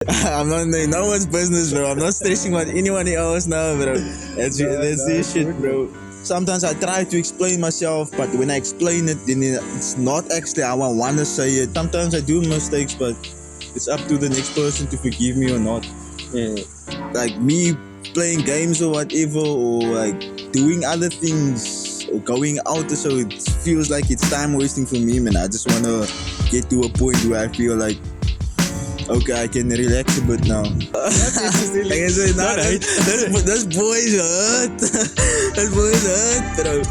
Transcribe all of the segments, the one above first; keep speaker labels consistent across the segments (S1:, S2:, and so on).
S1: I'm not in no one's business, bro. I'm not stressing about anyone else now, bro. That's this shit, bro. Sometimes I try to explain myself, but when I explain it, then it's not actually how I want to say it. Sometimes I do mistakes, but it's up to the next person to forgive me or not. Like me playing games or whatever, or like doing other things, or going out, so it feels like it's time wasting for me, man. I just want to get to a point where I feel like, okay, I can relax a bit now. I can say, nah, this boy's hurt. This boy's hurt, bro.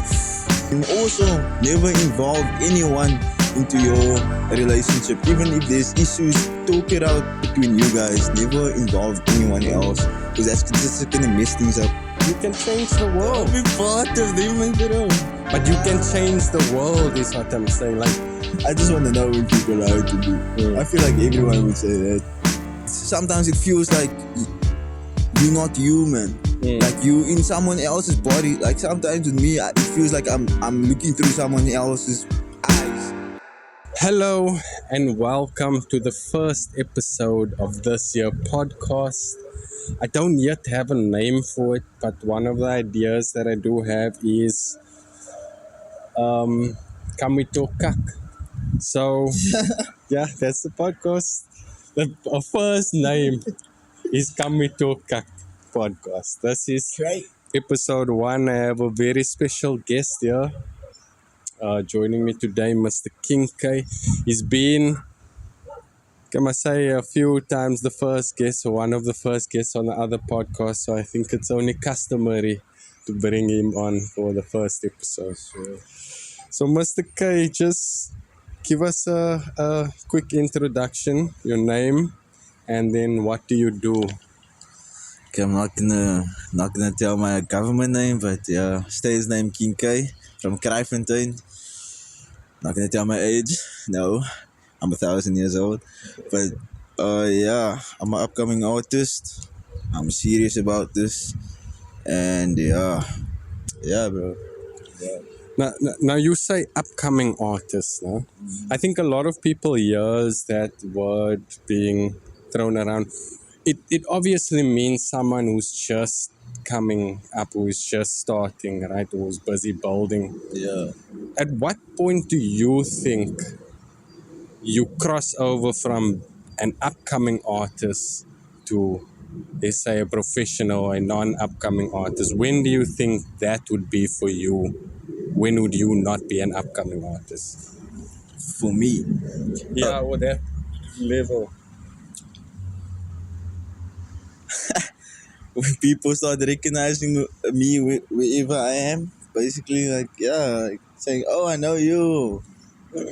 S1: And also, never involve anyone into your relationship. Even if there's issues, talk it out between you guys. Never involve anyone else, because that's just gonna mess things up.
S2: You can change the world.
S1: Be part of them, bro.
S2: But you can change the world is what I'm saying. Like,
S1: I just want to know when people are out to do. I feel like everyone would say that. Sometimes it feels like you're not human. Like you in someone else's body. Like sometimes with me, it feels like I'm looking through someone else's eyes.
S2: hello and welcome to the first episode of this year podcast. I don't yet have a name for it, but one of the ideas that I do have is Kxng K. So yeah, that's the podcast. The first name is Kxng K Podcast. This is
S1: Right.
S2: episode 1. I have a very special guest here. Joining me today, Mr. Kxng K. He's been, can I say, a few times the first guest or one of the first guests on the other podcast. So I think it's only customary to bring him on for the first episode. So Mr. K, just give us a quick introduction, your name, and then what do you do?
S1: Okay, I'm not gonna tell my government name, but yeah, stage name Kxng K from Kruifontein. Not gonna tell my age. No, I'm 1,000 years old. But yeah, I'm an upcoming artist. I'm serious about this, and yeah, bro.
S2: Now you say upcoming artist, no? I think a lot of people hears that word being thrown around. It obviously means someone who's just coming up, who's just starting, right? Who's busy building.
S1: Yeah.
S2: At what point do you think you cross over from an upcoming artist to, let's say, a professional, a non-upcoming artist? When do you think that would be for you? When would you not be an upcoming artist?
S1: For me,
S2: Yeah, or that level.
S1: when people start recognizing me wherever I am, basically, like, yeah, like saying, oh, I know you,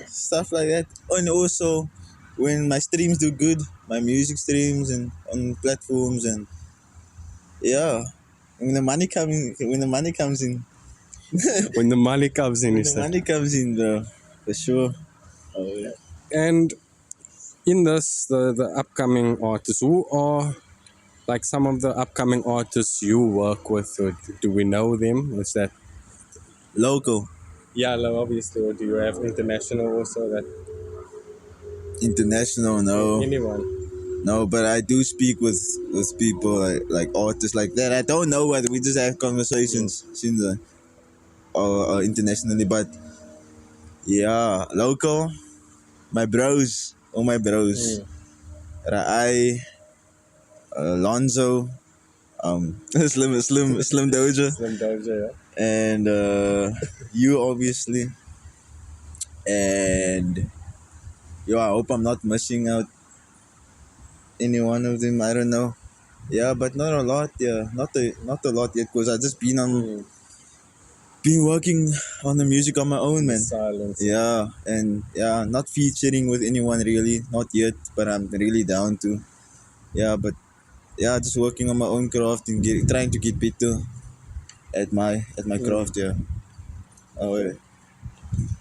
S1: stuff like that. And also, when my streams do good, my music streams and on platforms, and yeah, when the money comes in,
S2: When the money comes in,
S1: when
S2: is
S1: the
S2: that?
S1: money comes in, bro, for sure. Oh, yeah.
S2: And in this, the upcoming artists, who are like some of the upcoming artists you work with? Or do we know them? Is that
S1: Local,
S2: yeah, obviously, or do you have international also? That
S1: international, no.
S2: anyone?
S1: No, but I do speak with people like artists like that. I don't know whether we just have conversations since or internationally, but yeah, local, my bros, all my bros, Rai, Lonzo, Slim Doja,
S2: Slim Doja,
S1: and you obviously, and yo, I hope I'm not missing out any one of them. I don't know. Yeah, but not a lot. Yeah, not a lot yet, because I just been working on the music on my own, man.
S2: Silence.
S1: Yeah, and yeah, not featuring with anyone really, not yet, but I'm really down to. Yeah, but yeah, just working on my own craft and trying to get better at my craft. Yeah. Oh, yeah.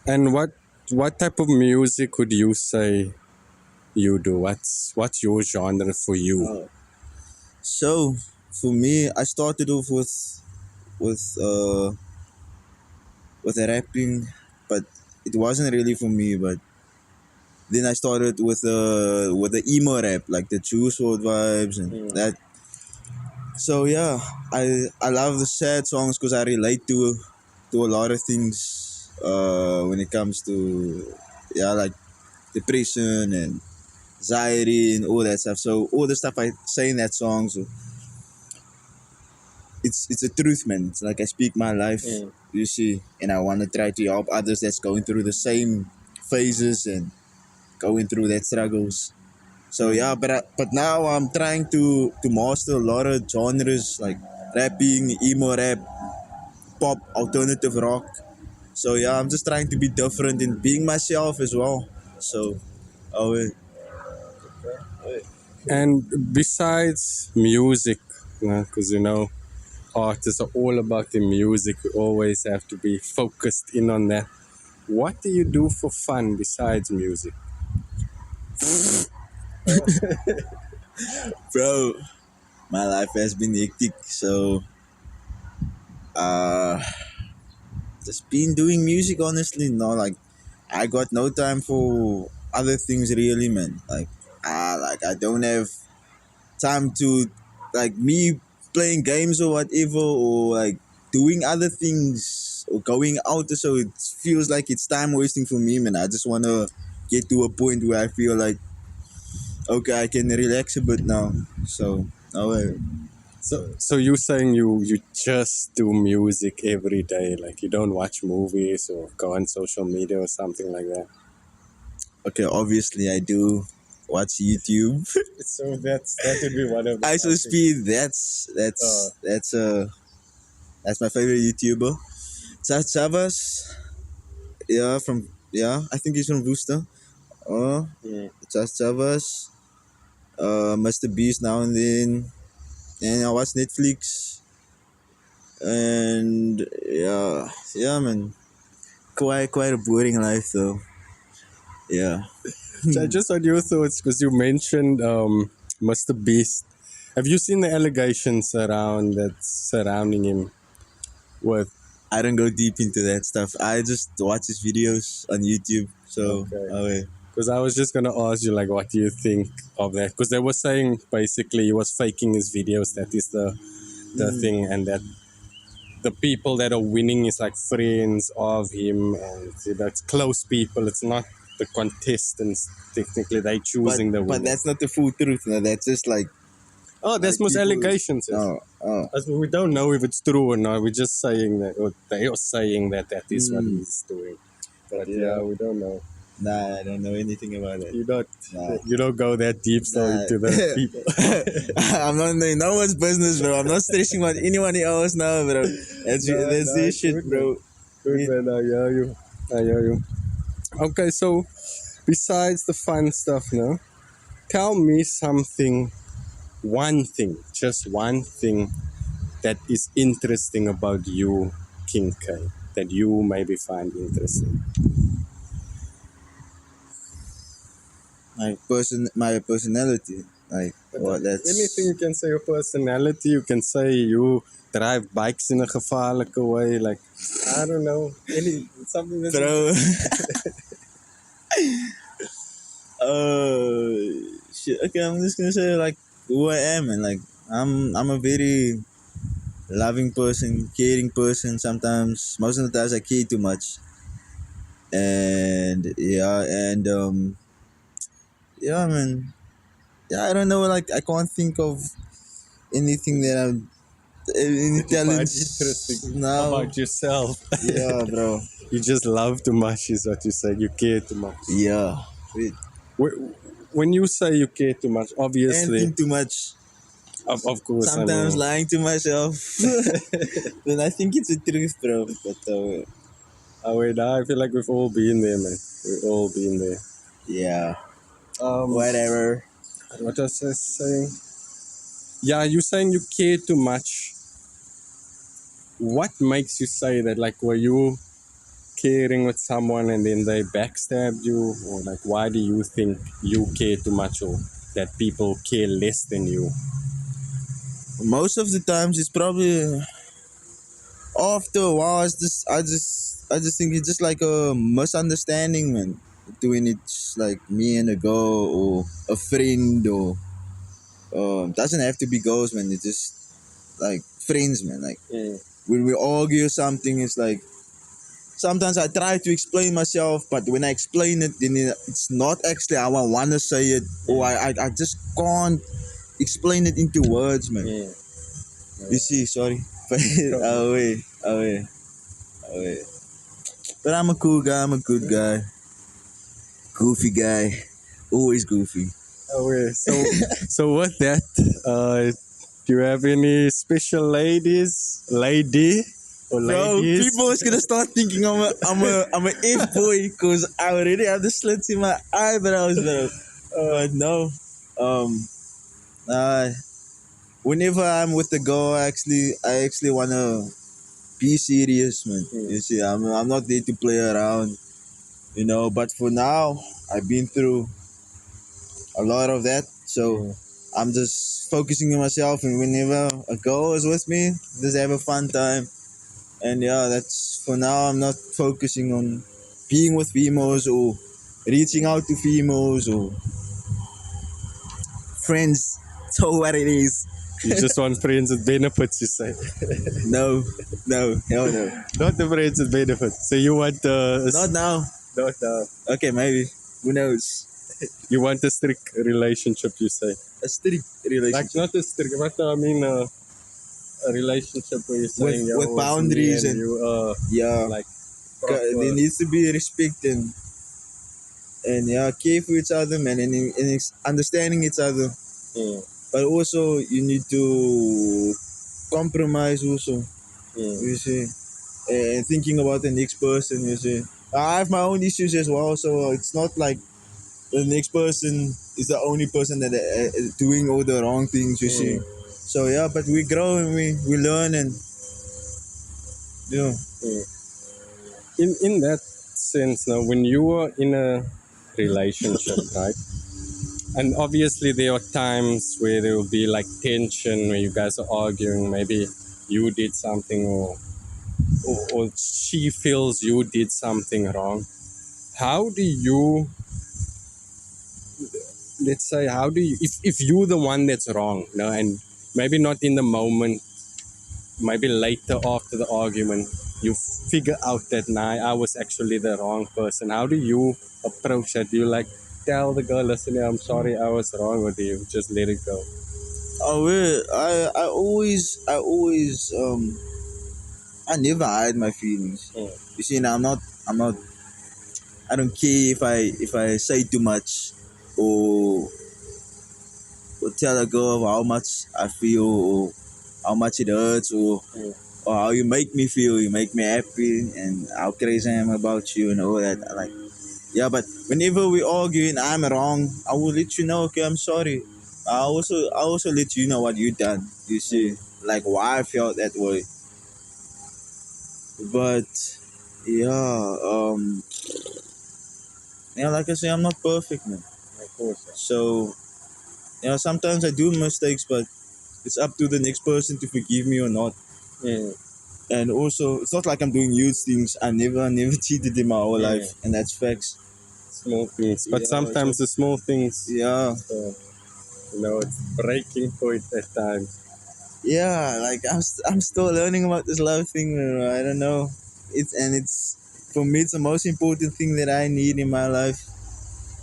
S2: And what type of music would you say you do? What's your genre for you?
S1: So for me, I started off with with rapping, but it wasn't really for me. But Then I started with the emo rap, like the Juice WRLD vibes and that. So yeah, I love the sad songs because I relate to a lot of things when it comes to yeah, like depression and anxiety and all that stuff. So all the stuff I say in that song, so it's a truth, man. It's like I speak my life, you see, and I want to try to help others that's going through the same phases and going through that struggles. So yeah, but now I'm trying to master a lot of genres like rapping, emo rap, pop, alternative rock. So yeah, I'm just trying to be different and being myself as well. So, oh,
S2: And besides music, because artists are all about the music. We always have to be focused in on that. What do you do for fun besides music?
S1: bro, my life has been hectic. So, uh, just been doing music honestly. No, like I got no time for other things really, man. Like I don't have time to like me playing games or whatever or like doing other things or going out. So it feels like it's time wasting for me, man. I just wanna get to a point where I feel like okay, I can relax a bit now. So no way.
S2: So you saying you just do music every day, like you don't watch movies or go on social media or something like that?
S1: Okay, obviously I do watch YouTube.
S2: So that would be one of the
S1: ISO Speed, that's my favorite YouTuber. Chavas, yeah, I think he's from Worcester. Oh, Chavas, Mr. Beast now and then, and I watch Netflix, and yeah, man, quite a boring life though. Yeah,
S2: So just on your thoughts, because you mentioned Mr. Beast. Have you seen the allegations that's surrounding him with?
S1: I don't go deep into that stuff. I just watch his videos on YouTube. So,
S2: Okay.
S1: okay.
S2: Because I was just gonna ask you, like, what do you think of that? Because they were saying basically he was faking his videos. That is the thing, and that the people that are winning is like friends of him, and that's close people. It's not the contestants. Technically, they choosing the winner.
S1: But that's not the full truth. No, that's just like
S2: That's
S1: like
S2: most
S1: people-
S2: allegations. Yes.
S1: Oh.
S2: As we don't know if it's true or not. We're just saying that, or they are saying that is what he's doing. But yeah, we don't know.
S1: Nah, I don't know anything about it. Nah.
S2: You don't go that deep so
S1: Nah.
S2: into the people.
S1: I'm not in no one's business, bro. I'm not stressing about anyone else now, bro. That's this shit,
S2: good,
S1: bro.
S2: Good man, I hear you. Okay, so besides the fun stuff now, tell me something, just one thing that is interesting about you, King K, that you maybe find interesting.
S1: My personality, like what? That's
S2: Anything you can say, your personality, you can say you drive bikes in a gevaarlijke way, like, I don't know, something that's...
S1: bro. Shit. Okay, I'm just gonna say like who I am, and like I'm a very loving person, caring person. Sometimes, most of the times, I care too much, and yeah, man. Yeah, I don't know. Like I can't think of anything that I'm any
S2: that you find
S1: talents
S2: interesting
S1: now.
S2: about yourself.
S1: Yeah, bro.
S2: You just love too much is what you say. You care too much.
S1: Yeah. Wait.
S2: When you say you care too much,
S1: And
S2: obviously,
S1: think too much.
S2: of course,
S1: Sometimes
S2: I mean,
S1: lying to myself. Then I think it's the truth, bro. But
S2: I feel like we've all been there, man. We've all been there.
S1: yeah. Whatever.
S2: What was I saying? Yeah, you're saying you care too much. What makes you say that? Like, were you caring with someone and then they backstabbed you? Or, like, why do you think you care too much or that people care less than you?
S1: Most of the times, it's probably after a while. I just think it's just like a misunderstanding, man. doing it's like me and a girl or a friend or doesn't have to be girls, man. It's just like friends, man. Like when we argue or something, it's like sometimes I try to explain myself, but when I explain it, then it's not actually how I want to say it, or I just can't explain it into words, man. You see, sorry. Away, away, away. But I'm a cool guy. I'm a good guy. Goofy guy. Always goofy.
S2: Okay, so with that, do you have any special lady or
S1: Bro,
S2: ladies?
S1: people is gonna start thinking I'm a F boy because I already have the slits in my eyebrows, bro. But no, um, uh, whenever I'm with the girl, I actually wanna be serious, man. You see, I'm not there to play around, you know. But for now, I've been through a lot of that, so I'm just focusing on myself. And whenever a girl is with me, just have a fun time. And yeah, that's for now. I'm not focusing on being with females or reaching out to females or friends. So what it is.
S2: You just want friends with benefits, you say.
S1: No, no, hell no.
S2: Not the friends with benefits. So you want
S1: Not now.
S2: not
S1: Okay, maybe. Who knows?
S2: you want a strict relationship, you say.
S1: A strict relationship.
S2: Like not a strict, but I mean a relationship where you're saying
S1: With
S2: it's
S1: boundaries
S2: me
S1: and
S2: you
S1: yeah,
S2: like
S1: there needs to be respect and yeah, care for each other, man, and understanding each other. But also you need to compromise also. You see, and thinking about the next person. You see, I have my own issues as well, so it's not like the next person is the only person that is doing all the wrong things. You see, so yeah, but we grow and we learn and yeah.
S2: in that sense now when you are in a relationship, right? And obviously there are times where there will be like tension where you guys are arguing, maybe you did something or she feels you did something wrong. How do you, let's say, how do you, if you're the one that's wrong, you know, and maybe not in the moment, maybe later after the argument, you figure out that nah, I was actually the wrong person. How do you approach that? Do you like tell the girl, listen, I'm sorry, I was wrong, or do you just let it go?
S1: Oh, well, I always, I never hide my feelings. You see, now I'm not, I don't care if I say too much or, or tell a girl how much I feel or how much it hurts or how you make me feel. You make me happy and how crazy I am about you and all that. Like, yeah, but whenever we argue and I'm wrong, I will let you know. Okay, I'm sorry. I also let you know what you done. You see, like why I felt that way. But yeah, yeah, like I say, I'm not perfect, man.
S2: Of course.
S1: So yeah, sometimes I do mistakes, but it's up to the next person to forgive me or not. And also, it's not like I'm doing huge things. Never cheated in my whole life, and that's facts.
S2: Small things, but
S1: Yeah,
S2: sometimes the small things,
S1: Yeah,
S2: you know, it's breaking point at times.
S1: yeah. Like I'm still learning about this love thing. I don't know. It's for me, it's the most important thing that I need in my life.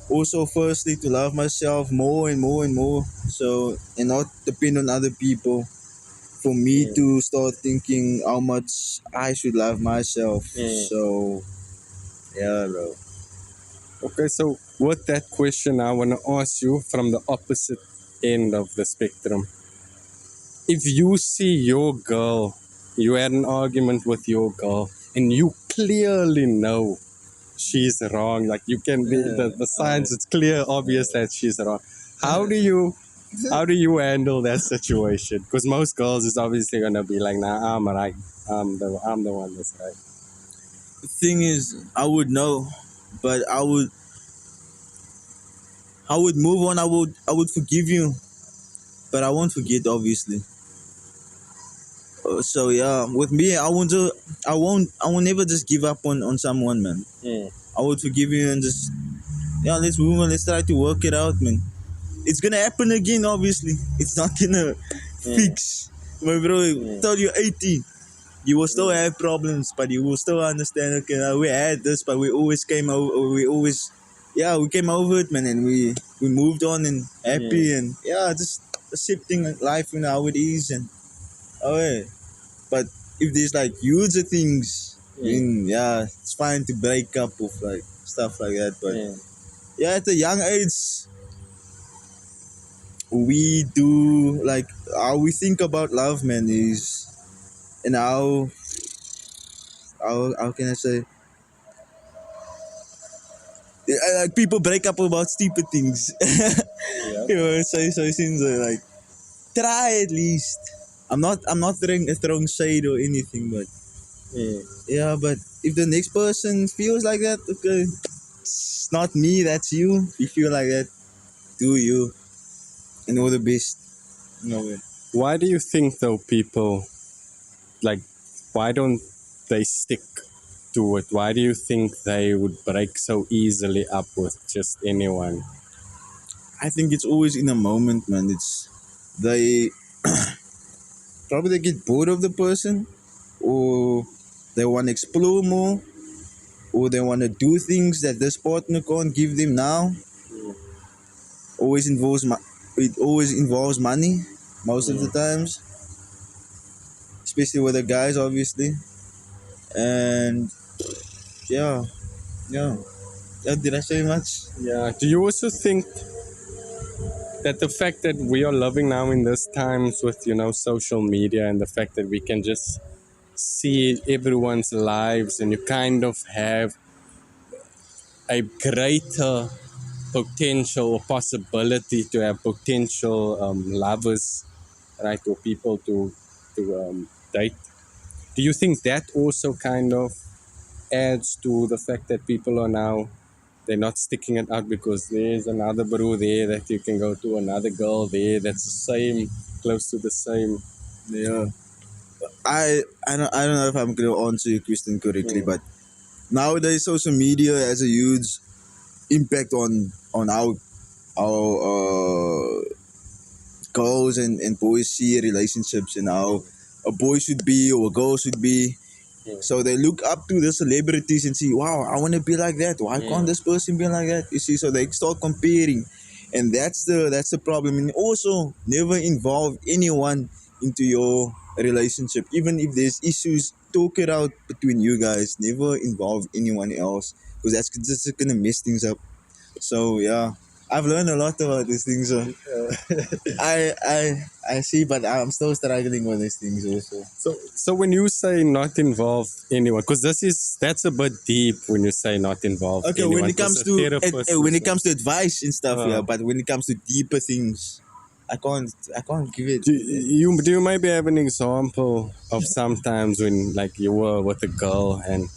S1: Also, firstly, to love myself more and more and more. So, and not depend on other people. For me to start thinking how much I should love myself. So, yeah, bro.
S2: Okay, so with that question, I want to ask you from the opposite end of the spectrum. If you see your girl, you had an argument with your girl, and you clearly know she's wrong, like you can be the signs, it's clear, obvious that she's wrong. How do you handle that situation? Because most girls is obviously gonna be like, nah, I'm right. I'm the one that's right.
S1: The thing is, I would know, but I would move on. I would forgive you, but I won't forget, obviously. So yeah, with me, I won't never just give up on someone, man. I would forgive you and just yeah, let's move on. Let's try to work it out, man. It's gonna happen again, obviously. It's not gonna fix. My bro, till you're 18, you will still have problems, but you will still understand. Okay, we had this, but we always came over. We always, yeah, we came over it, man, and we moved on and happy and yeah, just accepting life and how it is and oh yeah. But if there's like huge things, then yeah, it's fine to break up with like stuff like that. But yeah, at a young age, we do like how we think about love, man, is and how can I say? Like people break up about stupid things. You know, so since like try at least. I'm not throwing shade or anything, but yeah, but if the next person feels like that, okay, it's not me, that's you. If you feel like that, do you and all the best. No way.
S2: Why do you think though people like? Why don't they stick to it? Why do you think they would break so easily up with just anyone?
S1: I think it's always in a moment, man. It's they probably they get bored of the person, or they want to explore more, or they want to do things that this partner can't give them now. Always involves it always involves money most of the times, especially with the guys, obviously. And yeah, yeah. Did I say much?
S2: Yeah. Do you also think that the fact that we are living now in this times with social media and the fact that we can just see everyone's lives and you kind of have a greater potential or possibility to have potential lovers, right, or people to date. Do you think that also kind of adds to the fact that people are now they're not sticking it out because there's another bro there that you can go to, another girl there that's the same, close to the same.
S1: Yeah. I don't know if I'm gonna answer your question correctly, but nowadays social media has a huge impact on how girls and boys see relationships and how a boy should be or a girl should be. So they look up to the celebrities and see, wow, I want to be like that. Why can't this person be like that? You see, so they start comparing, and that's the problem. And also, never involve anyone into your relationship, even if there's issues. Talk it out between you guys. Never involve anyone else because that's just gonna mess things up. So yeah, I've learned a lot about these things. So I see, but I'm still struggling with these things also.
S2: So when you say not involve anyone, because that's a bit deep when you say not involve
S1: Okay,
S2: anyone.
S1: when it comes to advice and stuff, yeah, but when it comes to deeper things, I can't give it.
S2: Do you maybe have an example of sometimes when like you were with a girl and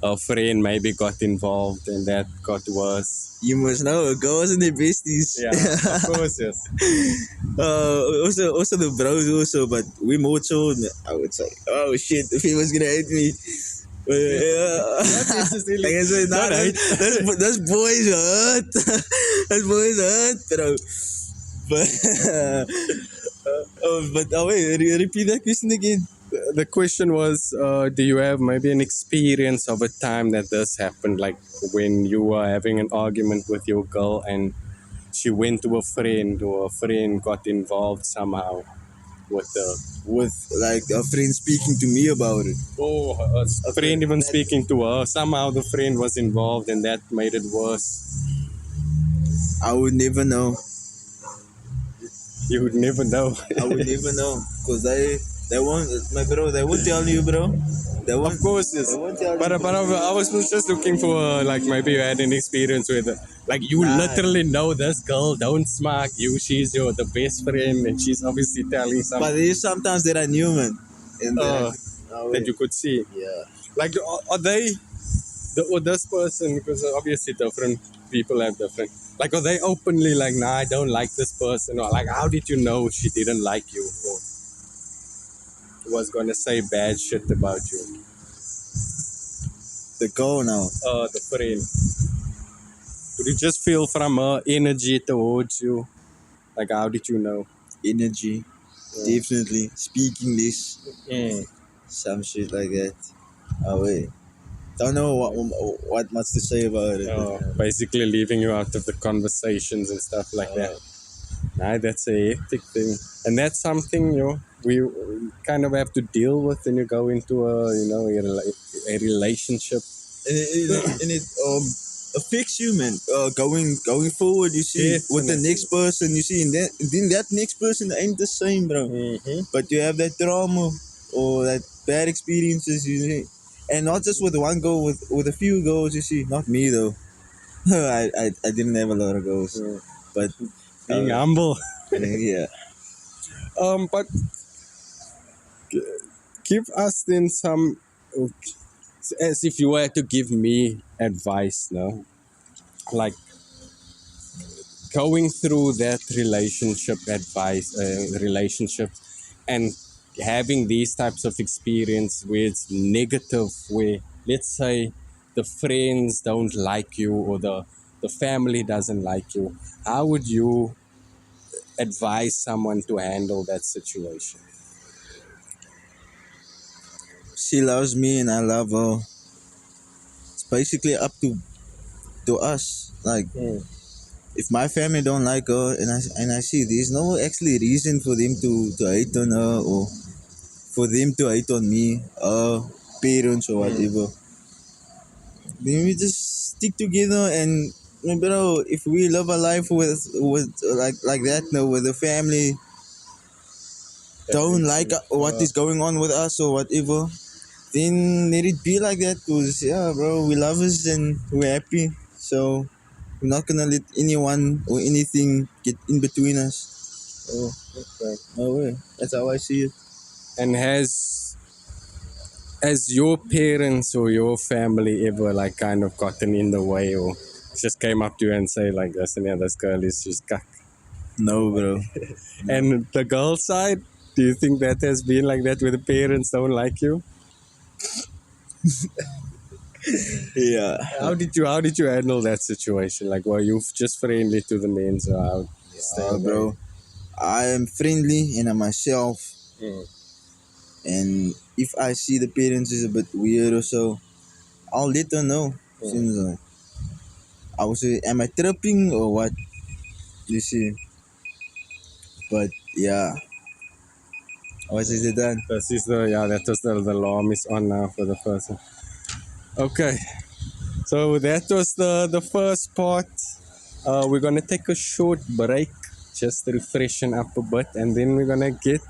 S2: a friend maybe got involved and that got worse?
S1: You must know, girls and their besties.
S2: Yeah, of course, yes.
S1: Also the bros also, but we more so. I would say, oh shit, if he was gonna hate me. But,
S2: Not necessarily.
S1: like I said,
S2: Not hate.
S1: that's boys hurt. That's boys hurt, bro. But wait, repeat that question again.
S2: The question was, do you have maybe an experience of a time that this happened, like when you were having an argument with your girl and she went to a friend or a friend got involved somehow with
S1: like a friend speaking to me about it.
S2: a friend even speaking to her. Somehow the friend was involved and that made it worse.
S1: I would never know.
S2: You would never know.
S1: I would never know because they won't, my bro. They won't tell you, bro. They won't.
S2: Of course, yes.
S1: They won't tell
S2: But
S1: you.
S2: I was just looking for like maybe you had an experience with like you literally know this girl don't smack you. She's the best friend and she's obviously telling something.
S1: But there's sometimes that I knew, man, and
S2: that you could see.
S1: Yeah.
S2: Like are they or this person, because obviously different people have different. Like are they openly like, nah, I don't like this person, or like how did you know she didn't like you or was gonna say bad shit about you?
S1: The girl now.
S2: The friend. Could you just feel from her energy towards you? Like, how did you know?
S1: Energy, definitely. Speaking this,
S2: Mm.
S1: some shit like that. Oh wait, don't know what much to say about it.
S2: Basically leaving you out of the conversations and stuff like that. Nah, that's a hectic thing. And that's something, we kind of have to deal with when you go into a relationship.
S1: And it affects you, man. Going forward, you see, with the
S2: Definitely.
S1: next person, you see, and then that next person ain't the same, bro. But you have that trauma or that bad experiences, you see, and not just with one goal, with a few goals, you see. Not me though. I didn't have a lot of goals, but
S2: Being humble.
S1: yeah.
S2: But give us then some, as if you were to give me advice, no? Like, going through that relationship and having these types of experience where it's negative, where let's say the friends don't like you or the family doesn't like you, how would you advise someone to handle that situation?
S1: She loves me and I love her. It's basically up to us. Like, if my family don't like her, and I see there's no actually reason for them to hate on her, or for them to hate on me, parents or whatever, then we just stick together. And bro, if we live a life with like that, no, with the family don't like what is going on with us or whatever, then let it be like that. Cause yeah, bro, we love us and we're happy. So we're not gonna let anyone or anything get in between us. Oh,
S2: Okay.
S1: no way. That's how I see it.
S2: And has your parents or your family ever like kind of gotten in the way or just came up to you and say like, listen, yeah, this girl is just cuck?
S1: No, bro.
S2: And the girl side, do you think that has been like that where the parents don't like you?
S1: Yeah.
S2: How did you handle that situation? Like, were you just friendly to the men? So how
S1: Bro, I am friendly and I'm myself. And if I see the parents is a bit weird or so, I'll let her know. Since I would say, am I tripping or what? You see. But yeah. What is it done?
S2: That is that was the alarm is on now for the person. Okay. So that was the first part. We're gonna take a short break, just to freshen up a bit, and then we're gonna get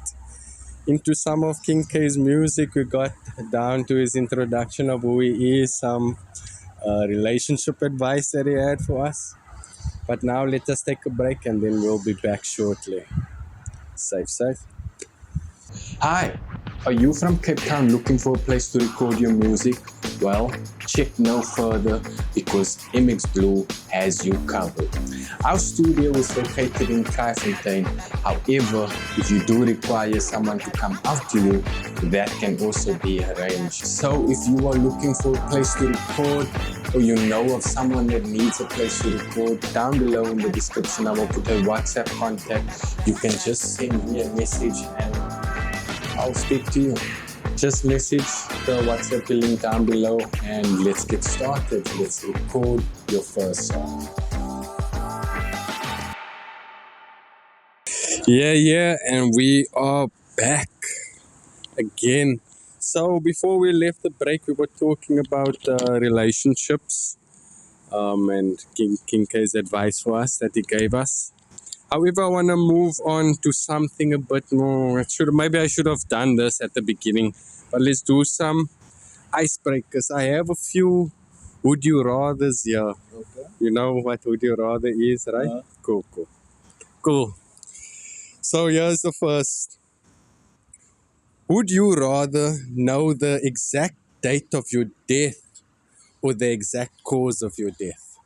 S2: into some of Kxng K's music. We got down to his introduction of who he is, some relationship advice that he had for us. But now let us take a break, and then we'll be back shortly. Safe. Hi, are you from Cape Town looking for a place to record your music? Well, check no further because MX Blue has you covered. Our studio is located in Kxng. However, if you do require someone to come out to you, that can also be arranged. So if you are looking for a place to record, or you know of someone that needs a place to record, down below in the description I will put a WhatsApp contact. You can just send me a message and I'll speak to you. Just message the WhatsApp link down below and let's get started. Let's record your first song. Yeah, and we are back again. So before we left the break, we were talking about relationships and Kxng K's advice for us that he gave us. However, I want to move on to something a bit more. Maybe I should have done this at the beginning, but let's do some icebreakers. I have a few would you rathers here.
S1: Okay.
S2: You know what would you rather is, right? Cool. So here's the first. Would you rather know the exact date of your death or the exact cause of your death?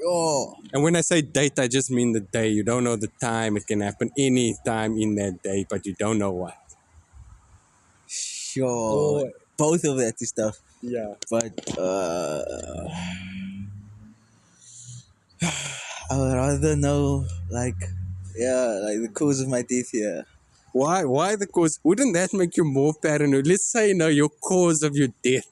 S1: Oh,
S2: And when I say date, I just mean the day. You don't know the time. It can happen any time in that day, but you don't know what.
S1: sure. Both of that is stuff.
S2: Yeah.
S1: But I would rather know, like, yeah, like the cause of my death here.
S2: Why? Why the cause? Wouldn't that make you more paranoid? Let's say, your cause of your death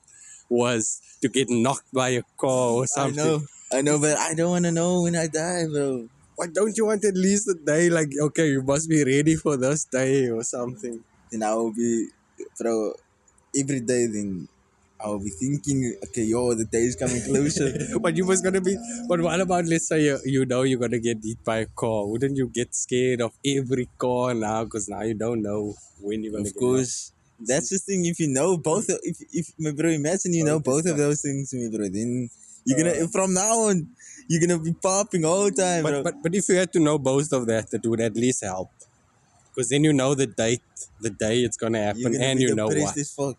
S2: was to get knocked by a car or something.
S1: I know, but I don't want to know when I die, bro.
S2: Why don't you want at least a day? Like, okay, you must be ready for this day or something.
S1: Then I will be, bro, every day. Then I will be thinking, okay, yo, the day is coming closer.
S2: But you was gonna be. But what about, let's say you know you're gonna get hit by a car? Wouldn't you get scared of every car now? Because now you don't know when you're gonna
S1: Of
S2: get knocked.
S1: course, that's the thing. If you know both, if my bro, imagine you know
S2: Both is
S1: both of
S2: fine.
S1: those things, my bro. Then you're gonna from now on, you're gonna be popping all the time, bro.
S2: But if you had to know both of that, it would at least help. Because then you know the date, the day it's gonna
S1: You're
S2: happen,
S1: gonna
S2: and
S1: be
S2: you know
S1: depressed
S2: what.
S1: as fuck.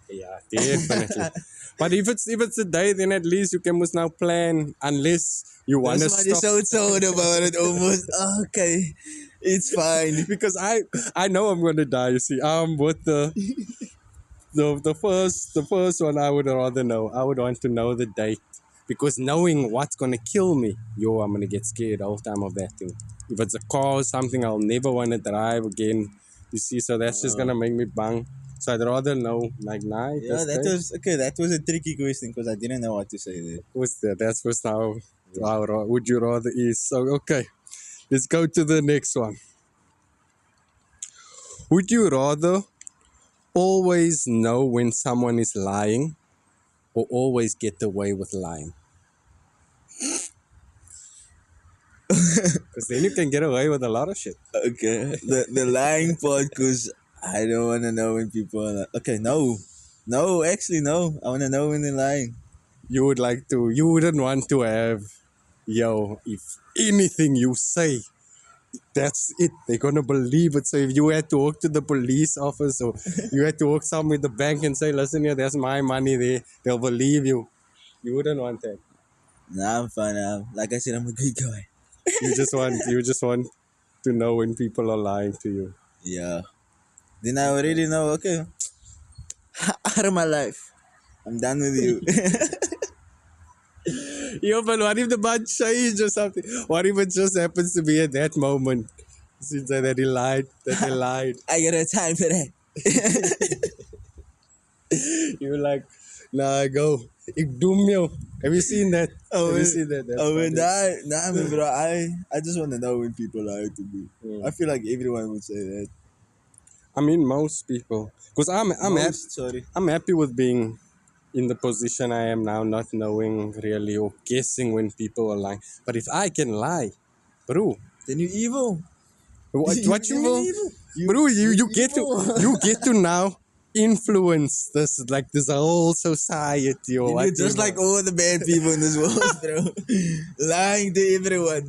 S2: Yeah, definitely. But if it's a day, then at least you can must now plan. Unless you want to
S1: That's why you're
S2: stop.
S1: so told about it. Almost okay, it's fine.
S2: Because I know I'm gonna die. You see, with the first one, I would rather know. I would want to know the date, because knowing what's gonna kill me, I'm gonna get scared all the time of that thing. If it's a car or something, I'll never want to drive again. You see, so that's just gonna make me bang. So I'd rather know, like, nah,
S1: Yeah,
S2: this
S1: that
S2: day.
S1: was okay. That was a tricky question because I didn't know what to say there.
S2: What's that? That's first how would you rather is. So okay, let's go to the next one. Would you rather always know when someone is lying, or always get away with lying? Because then you can get away with a lot of shit.
S1: Okay, the lying part because I don't want to know when people are like, okay, no, actually no, I want to know when they're lying.
S2: You wouldn't want to have, if anything you say, that's it. They're gonna believe it. So if you had to walk to the police office, or you had to walk somewhere at the bank and say, listen here, there's my money there, they'll believe you. You wouldn't want that.
S1: Nah, I'm fine. Like I said, I'm a good guy.
S2: You just want to know when people are lying to you.
S1: Yeah. Then I already know. Okay, out of my life. I'm done with you.
S2: But what if the man changed or something? What if it just happens to be at that moment? Since that he lied, that they lied.
S1: I got no time for that.
S2: You're like, nah, go. Ik doe me. Have you seen that? Have you seen that? That's funny.
S1: nah, man, bro. I just want to know when people lie to me. I feel like everyone would say that.
S2: I mean, most people. Because
S1: Sorry.
S2: I'm happy with being in the position I am now, not knowing really or guessing when people are lying. But if I can lie, bro,
S1: Then you evil.
S2: what you mean?
S1: evil?
S2: Bro, you get
S1: evil.
S2: to now influence this whole society or
S1: You're
S2: whatever.
S1: just like all the bad people in this world, bro. Lying to everyone.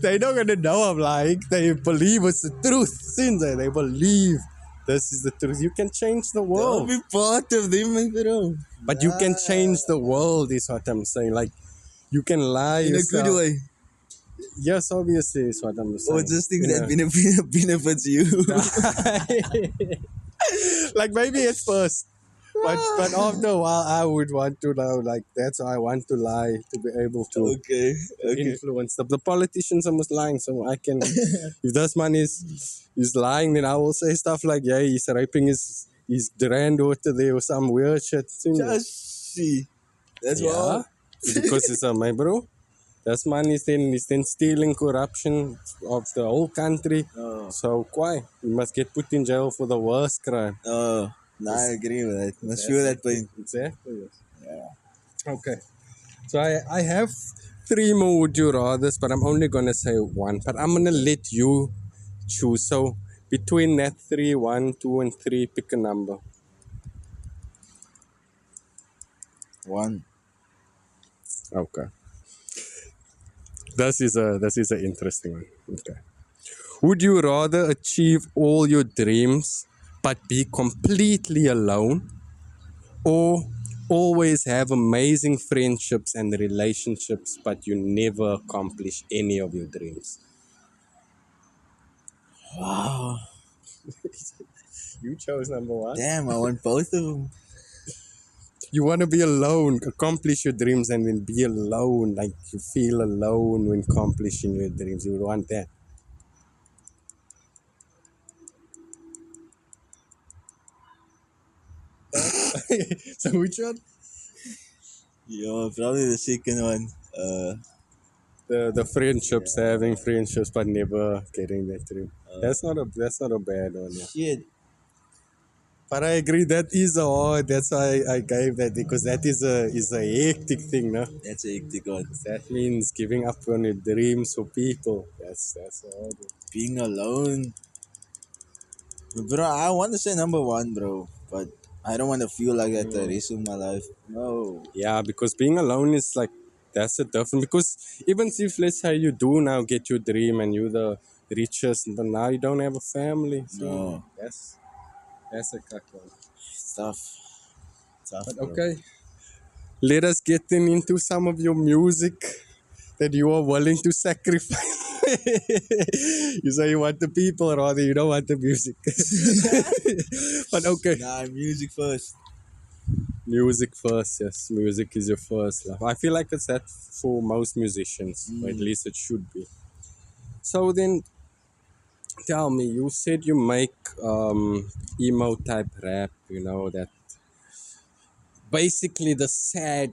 S2: They're not gonna know I'm lying. They believe it's the truth. Since they believe this is the truth. You can change the
S1: Don't
S2: world.
S1: be part of them, my bro.
S2: But you can change the world is what I'm saying. Like, you can lie
S1: In a
S2: yourself.
S1: good way.
S2: Yes, obviously is what I'm saying.
S1: Or just things
S2: In
S1: that
S2: a-
S1: benefits you.
S2: like, maybe at first. But after a while, I would want to know, like, that's why I want to lie, to be able to
S1: Okay.
S2: influence. The politicians are most lying, so I can, if this man is lying, then I will say stuff like, yeah, he's raping his granddaughter there or some weird shit.
S1: Just see. That's
S2: Yeah,
S1: all.
S2: because it's my bro. This man is then stealing corruption of the whole country.
S1: Oh.
S2: So why? He must get put in jail for the worst crime.
S1: Oh. Nah, I agree with that. Must feel that pain.
S2: Exactly. Yes.
S1: Yeah.
S2: Okay. So I have three more would you rathers, but I'm only gonna say one. But I'm gonna let you choose. So between that three, 1, 2, and 3, pick a number.
S1: 1.
S2: Okay. This is an interesting one. Okay. Would you rather achieve all your dreams but be completely alone, or always have amazing friendships and relationships but you never accomplish any of your dreams?
S1: Wow.
S2: You chose number one.
S1: Damn, I want both of them.
S2: You want to be alone, accomplish your dreams, and then be alone. Like you feel alone when accomplishing your dreams. You would want that. So which one?
S1: Yeah, probably the second one.
S2: The friendships, having friendships, but never getting that dream. That's not a bad one. Yeah.
S1: Shit.
S2: But I agree that is a hard. That's why I gave that because that is a hectic thing, no?
S1: That's a hectic one.
S2: That means giving up on your dreams for people. That's a hard one.
S1: Being alone. Bro, I want to say number one, bro. But I don't want to feel like that the rest of my life. No.
S2: Yeah, because being alone is like that's a different. Because even if let's say you do now get your dream and you're the richest, but now you don't have a family. So
S1: No.
S2: that's a cuck one.
S1: It's tough. Tough,
S2: But
S1: bro.
S2: okay, let us get into some of your music that you are willing to sacrifice. You say you want the people, rather you don't want the music. But okay,
S1: Nah, music first.
S2: music first. Yes, music is your first love. I feel like it's that for most musicians, or at least it should be. So then, tell me, you said you make emo type rap. You know that basically the sad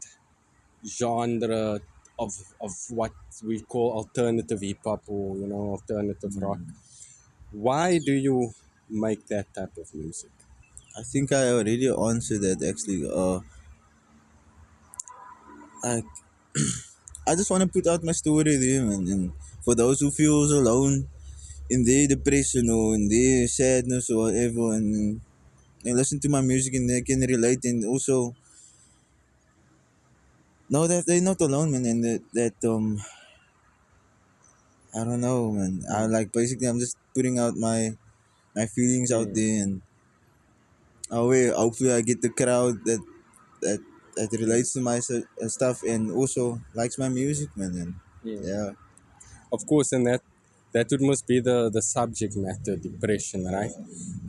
S2: genre of what we call alternative hip hop or alternative rock. Why do you make that type of music?
S1: I think I already answered that actually. I I just want to put out my story there, man. And for those who feels alone in their depression or in their sadness or whatever, and listen to my music and they can relate and also know that they're not alone, man. And that I don't know, man. I like basically I'm just putting out my feelings out there, and hopefully I get the crowd that that relates to my stuff and also likes my music, man. And yeah.
S2: Of course, and that would must be the subject matter, depression, right?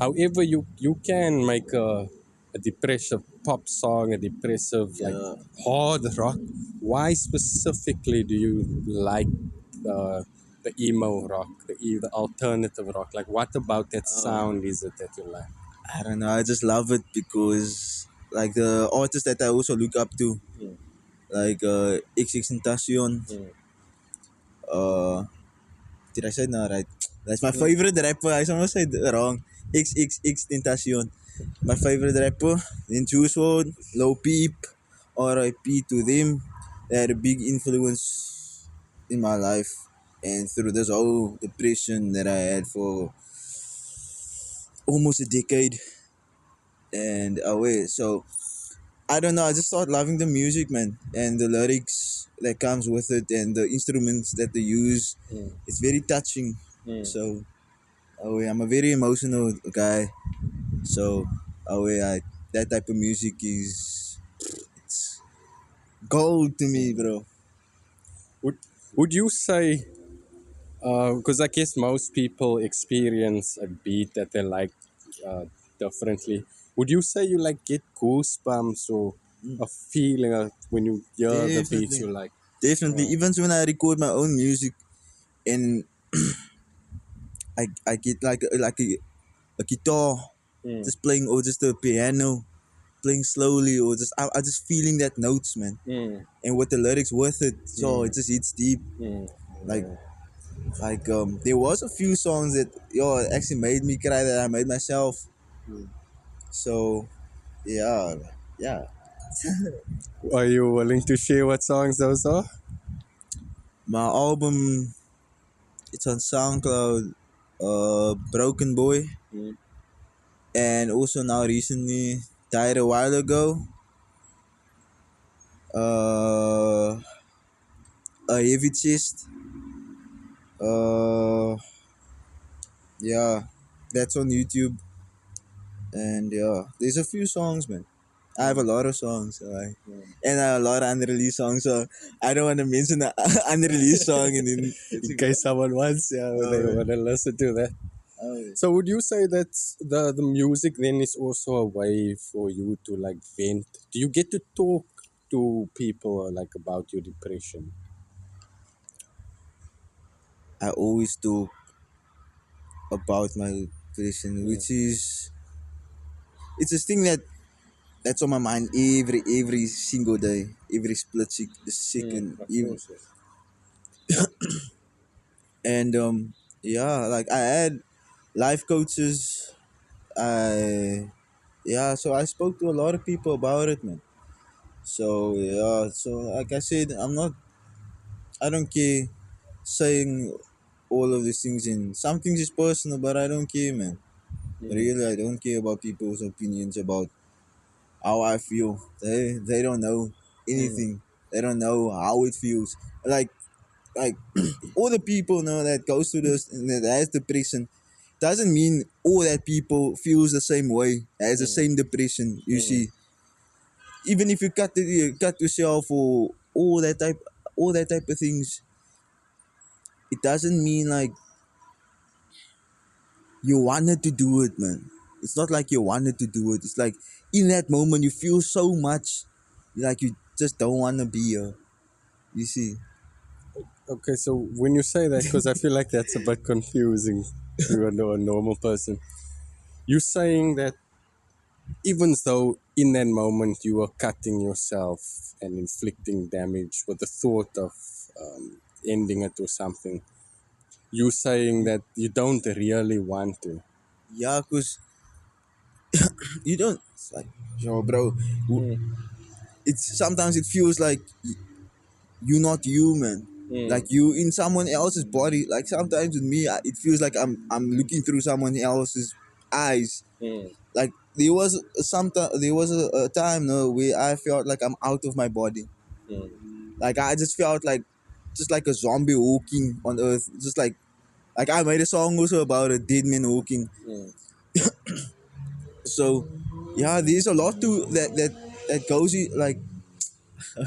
S2: However, you can make a depressive pop song, a depressive like
S1: Yeah.
S2: hard rock. Why specifically do you like the emo rock, the alternative rock? Like, what about that sound is it that you like?
S1: I don't know. I just love it because like the artists that I also look up to, like Kxng uh, did I say no right? That's my favorite rapper. I almost said it wrong. XXX Tentacion. My favorite rapper. Then Juice WRLD, Low Peep, R.I.P. to them. They had a big influence in my life and through this whole depression that I had for almost a decade and away. So I don't know. I just started loving the music, man, and the lyrics that comes with it, and the instruments that they use. It's very touching. So, I'm a very emotional guy. So, I that type of music is it's gold to me, bro.
S2: Would would you say? Because I guess most people experience a beat that they like differently. Would you say you like get goosebumps or a feeling when you hear the beats
S1: Definitely,
S2: you like?
S1: definitely. Even when I record my own music, and I get like a guitar, just playing or just a piano, playing slowly or just I just feeling that notes, man. And with the lyrics with it, so it just hits deep. Like there was a few songs that actually made me cry that I made myself. So yeah, yeah.
S2: Are you willing to share what songs those are?
S1: My album, it's on SoundCloud, Broken Boy, and also now recently died a while ago. Uh, a heavy chest. Uh, yeah, that's on YouTube. And yeah, there's a few songs, man. I have a lot of songs, and I have a lot of unreleased songs. So I don't want to mention the unreleased song, and then
S2: In case someone wants, they want to listen to that. So would you say that the music then is also a way for you to like vent? Do you get to talk to people like about your depression?
S1: I always talk about my depression,
S2: Mm,
S1: which is it's a thing that's on my mind every single day, every second,
S2: of
S1: even.
S2: course, yes.
S1: And yeah, like I had life coaches. I Yeah, so I spoke to a lot of people about it, man. So yeah, so like I said, I don't care saying all of these things, and some things is personal, but I don't care, man.
S2: Mm,
S1: Really, I don't care about people's opinions about how I feel. They don't know
S2: mm,
S1: anything. They don't know how it feels. Like all the people know that goes through this and that has depression doesn't mean all that people feels the same way, has the
S2: mm,
S1: same depression. You
S2: mm,
S1: see, even if you cut yourself or all that type of things, it doesn't mean like you wanted to do it, man. It's not like you wanted to do it. It's like in that moment you feel so much, like you just don't want to be here. You see,
S2: Okay, so when you say that, because I feel like that's a bit confusing to a normal person, you're saying that even though in that moment you were cutting yourself and inflicting damage with the thought of ending it or something, you saying that you don't really want to.
S1: yeah, cause you don't. It's like, yo, bro,
S2: Mm,
S1: it's sometimes it feels like you're not human.
S2: mm,
S1: Like you in someone else's body. Like sometimes with me, it feels like I'm looking through someone else's eyes.
S2: mm,
S1: Like there was a time no where I felt like I'm out of my body.
S2: mm,
S1: Like I just felt like just like a zombie walking on earth. Just like I made a song also about a dead man walking.
S2: mm.
S1: So yeah, there's a lot to that goes like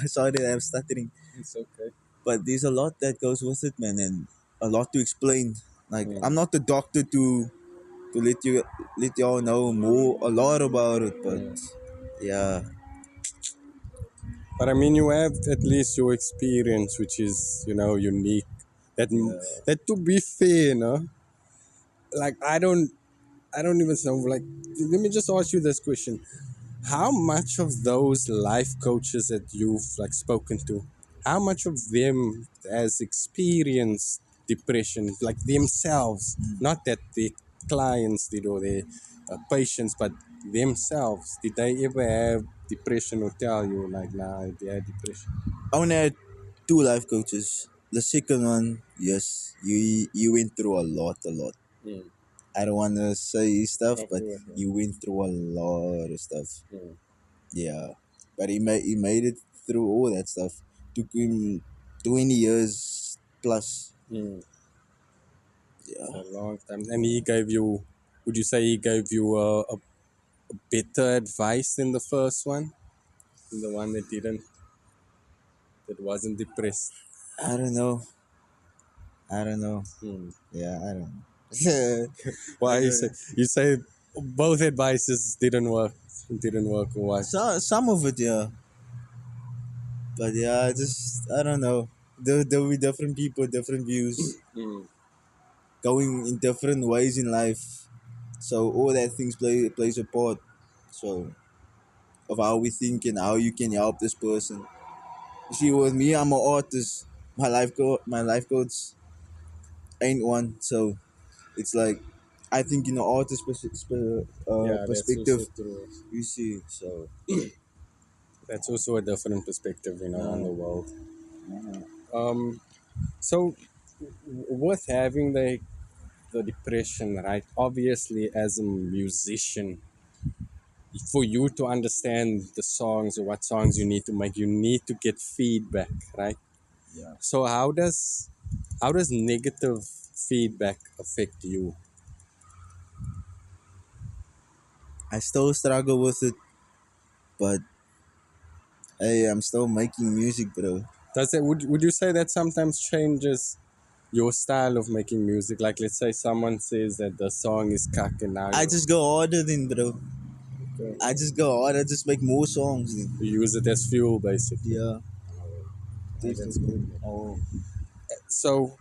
S1: sorry that I'm stuttering.
S2: It's okay.
S1: But there's a lot that goes with it, man, and a lot to explain. Like I'm
S2: Mm,
S1: not the doctor to let y'all know more a lot about it, but
S2: mm.
S1: yeah,
S2: But I mean, you have at least your experience, which is unique. That
S1: yeah.
S2: that to be fair, no, like I don't even know. Like, let me just ask you this question: how much of those life coaches that you've like spoken to, how much of them has experienced depression, like themselves, not that the clients did or their patients, but themselves? Did they ever have depression or tell you like, nah, they had depression?
S1: I only had two life coaches. The second one, yes, you went through a lot.
S2: Mm,
S1: I don't want to say stuff,
S2: of
S1: but
S2: course.
S1: you went through a lot of stuff.
S2: Mm,
S1: Yeah, but he made it through all that stuff. Took him 20 years plus.
S2: mm. It's
S1: Yeah,
S2: a long time. And he gave you, would you say he gave you a better advice than the first one? Than the one that didn't, that wasn't depressed?
S1: I don't know. I don't know.
S2: Hmm.
S1: Yeah, I don't know.
S2: Why
S1: Like,
S2: you say both advices didn't work or what?
S1: some of it, yeah. But yeah, I don't know. There will be different people, different views,
S2: Hmm.
S1: going in different ways in life. So all that things plays a part. So of how we think and how you can help this person. You see, with me, I'm an artist. My life coach ain't one. So it's like I think in the artist
S2: Yeah, that's also
S1: perspective.
S2: true.
S1: You see, so
S2: That's also a different perspective, on
S1: uh,
S2: the world. So with having the depression, right? Obviously, as a musician, for you to understand the songs or what songs you need to make, you need to get feedback, right?
S1: yeah,
S2: So how does negative feedback affect you?
S1: I still struggle with it, but hey, I'm still making music, bro.
S2: Does it would you say that sometimes changes your style of making music? Like, let's say someone says that the song is cuck and now
S1: I just go harder then, bro. I just go harder, just make more songs then.
S2: you use it as fuel, basically.
S1: Yeah,
S2: Oh, that's
S1: definitely.
S2: good, man.
S1: Oh,
S2: So,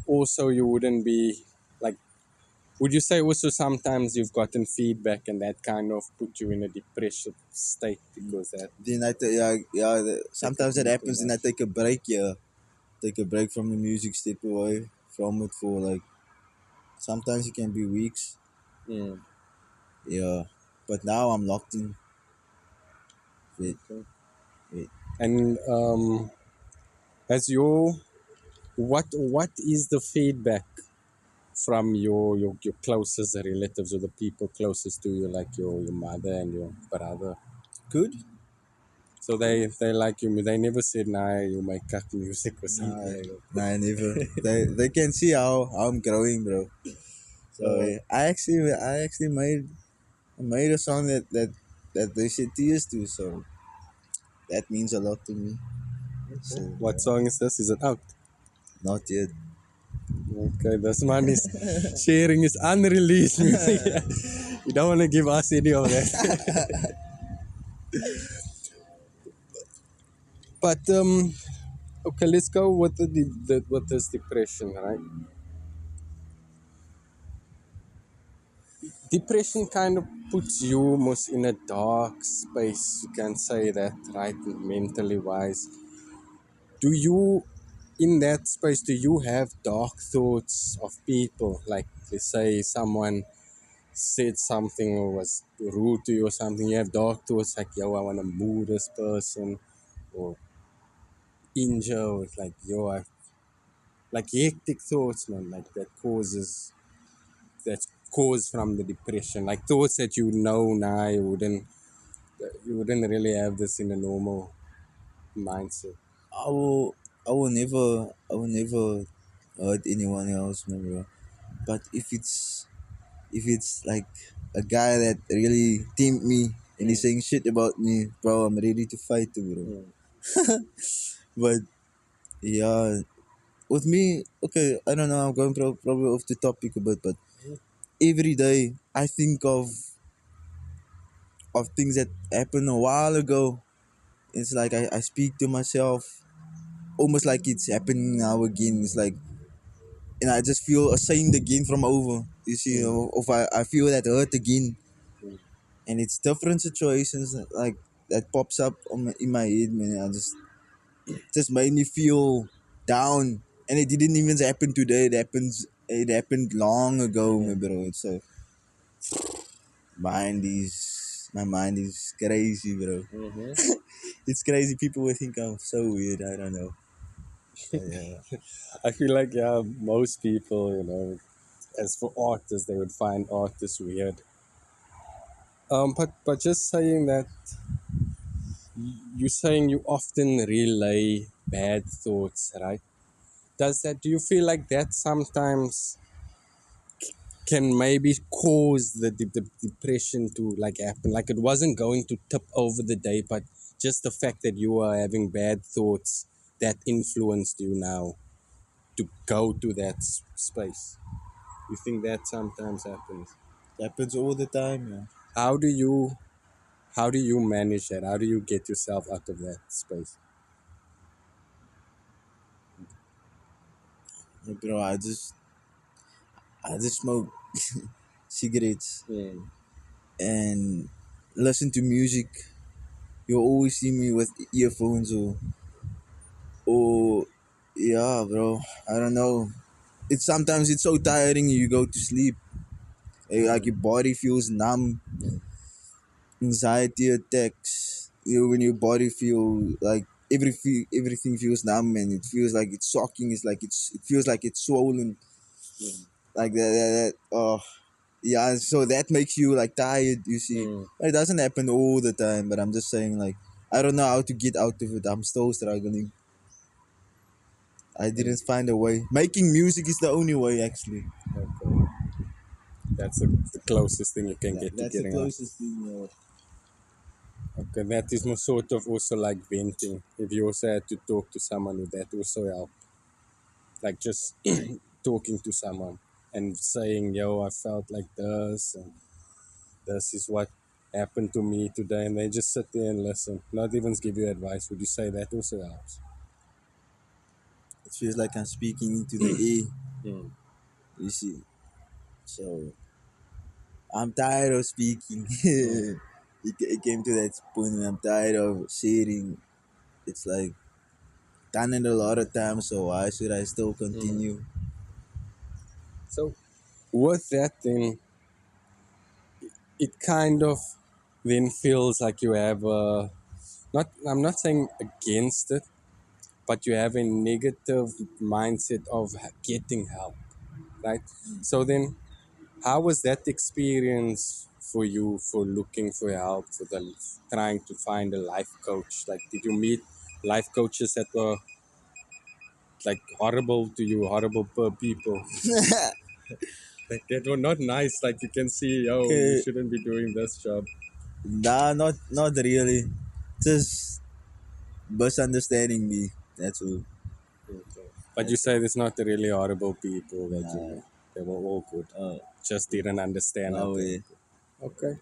S2: also, you wouldn't be like, would you say also sometimes you've gotten feedback and that kind of put you in a depressive state because that
S1: then sometimes that
S2: affected you too
S1: happens. Then I
S2: much?
S1: take a break. Yeah, take a break from the music, step away from it for like. Sometimes it can be weeks.
S2: Mm.
S1: Yeah, but now I'm locked in. Wait,
S2: Okay.
S1: wait.
S2: And as your what is the feedback from your closest relatives or the people closest to you, like your mother and your brother?
S1: Good.
S2: So they like you. They never said, "Nah, you make cut music" or something
S1: Nah,
S2: like that.
S1: nah, never. They can see how I'm growing, bro. So I actually made a song that they said tears to. So that means a lot to me. So
S2: What song is this? Is it out?
S1: not yet.
S2: Okay, this man is sharing his unreleased music. You don't want to give us any of that. But okay, let's go with with this depression, right? Depression kind of puts you almost in a dark space. You can say that, right? Mentally wise, do you in that space do you have dark thoughts of people? Like, let's say someone said something or was rude to you or something, you have dark thoughts like, yo, I want to move this person or injure, or it's like, yo, I like hectic thoughts, man, like that's caused from the depression, like thoughts that now you wouldn't really have this in a normal mindset.
S1: I will never hurt anyone else, man, bro. But if it's like a guy that really tempt me and he's
S2: Mm.
S1: saying shit about me, bro, I'm ready to fight too, bro.
S2: Mm.
S1: But yeah, with me, okay, I don't know, I'm going probably off the topic a bit, but every day I think of things that happened a while ago. It's like I speak to myself almost like it's happening now again. It's like, and I just feel ashamed again from over. You see,
S2: Mm.
S1: or if I feel that hurt again,
S2: Mm.
S1: and it's different situations like that pops up in my head, man. I just made me feel down, and it didn't even happen today. It happened long ago, my
S2: Mm.
S1: bro. So my mind is crazy, bro.
S2: Mm-hmm.
S1: It's crazy. People will think I'm so weird. I don't know. But yeah.
S2: I feel like, yeah, most people, as for artists, they would find artists weird. But just saying that, you're saying you often relay bad thoughts, right? Do you feel like that sometimes can maybe cause the depression to like happen? Like it wasn't going to tip over the day, but just the fact that you are having bad thoughts that influenced you now to go to that space. You think that sometimes happens?
S1: It happens all the time, yeah.
S2: How do you how do you manage that? How do you get yourself out of that space?
S1: Hey, bro, I just smoke cigarettes
S2: Mm.
S1: and listen to music. You'll always see me with earphones or yeah, bro. I don't know. It's sometimes it's so tiring you go to sleep. Like your body feels numb, anxiety attacks. When your body feel like everything feels numb and it feels like it's shocking. It feels like it's swollen.
S2: Mm.
S1: Like that. Yeah, so that makes you like tired, you see.
S2: Mm.
S1: It doesn't happen all the time, but I'm just saying, like, I don't know how to get out of it. I'm still struggling. I
S2: And,
S1: didn't find a way. Making music is the only way, actually.
S2: okay, that's the closest thing you can get to
S1: That's the
S2: getting out.
S1: closest thing.
S2: Okay, that is more sort of also like venting. If you also had to talk to someone with that also help. like just talking to someone and saying, yo, I felt like this and this is what happened to me today, and they just sit there and listen, not even give you advice. Would you say that also helps?
S1: It feels like I'm speaking into the air.
S2: Mm.
S1: You see, so I'm tired of speaking.
S2: Mm.
S1: It came to that point where I'm tired of sharing. It's like done it a lot of times, so why should I still
S2: Mm.
S1: continue?
S2: So with that, then it kind of then feels like you have a not. I'm not saying against it, but you have a negative mindset of getting help, right? So then, how was that experience for you for looking for help for the trying to find a life coach? Like, did you meet life coaches that were like horrible to you, horrible people? Like that were not nice. Like you can see, oh, you
S1: Okay,
S2: shouldn't be doing this job.
S1: nah, not really. Just misunderstanding me. That's all.
S2: Okay. But you
S1: That's
S2: say there's not really horrible people that you
S1: nah.
S2: met. They were all good.
S1: Uh,
S2: Just didn't understand how
S1: no
S2: to.
S1: way.
S2: Okay.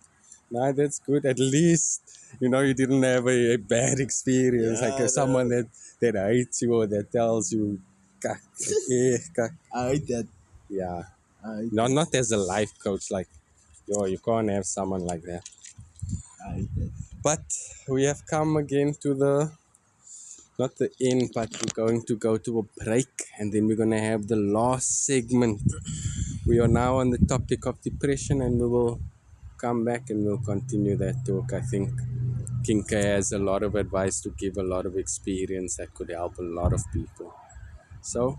S2: Nah, that's good. At least you didn't have a bad experience, like
S1: Yeah,
S2: someone
S1: no.
S2: that hates you or that tells you, "Kak, like, kak."
S1: I hate that.
S2: Yeah.
S1: I hate
S2: No,
S1: that.
S2: not as a life coach. Like, yo, you can't have someone like that.
S1: I hate that.
S2: But we have come again to the not the end, but we're going to go to a break, and then we're gonna have the last segment. We are now on the topic of depression, and we will come back and we'll continue that talk. I think Kxng K has a lot of advice to give, a lot of experience that could help a lot of people. So